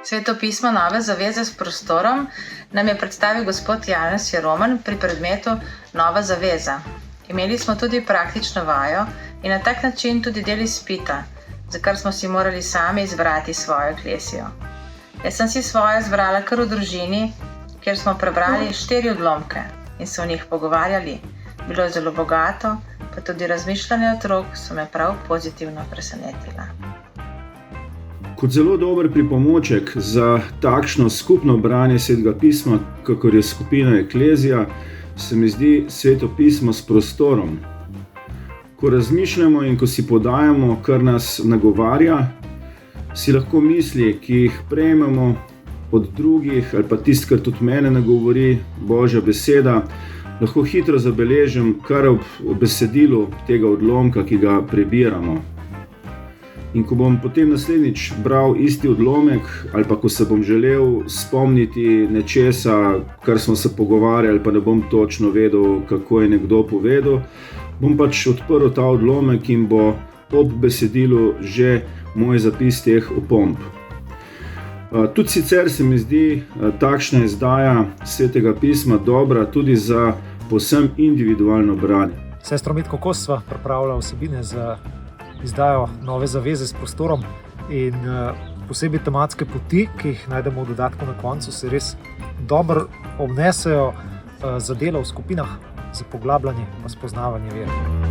Svetopismo Nove zaveze s prostorom nam je predstavil gospod Janez Jeroman pri predmetu Nova zaveza. Imeli smo tudi praktično vajo in na tak način tudi del izpita, za kar smo si morali sami izbrati svojo eklesijo. Jaz sem si svojo izbrala kar v družini, kjer smo prebrali 4 odlomke in se o njih pogovarjali. Bilo je zelo bogato, pa tudi razmišljanje otrok so me prav pozitivno presenetila. Kot zelo dober pripomoček za takšno skupno branje Svetega pisma, kakor je skupina Eklezija, se mi zdi svetopismo s prostorom. Ko razmišljamo in ko si podajamo, kar nas nagovarja, si lahko misli, ki jih prejmemo od drugih, ali pa tisto, kar tudi mene nagovori, Božja beseda, lahko hitro zabeležim kar ob besedilu tega odlomka, ki ga prebiramo. In ko bom potem naslednjič bral isti odlomek, ali pa ko se bom želel spomniti nečesa, kar smo se pogovarjali, pa ne bom točno vedel, kako je nekdo povedal, bom pač odprl ta odlomek in bo ob besedilu že moj zapis teh opomb. Tudi sicer se mi zdi takšna izdaja Svetega pisma dobra tudi za povsem individualno branje. Sestro Mitko Kos sva pripravila vsebine za izdajo Nove zaveze s prostorom in posebej tematske poti, ki jih najdemo v dodatku na koncu, se res dobro obnesejo za delo v skupinah, za poglabljanje in spoznavanje vere.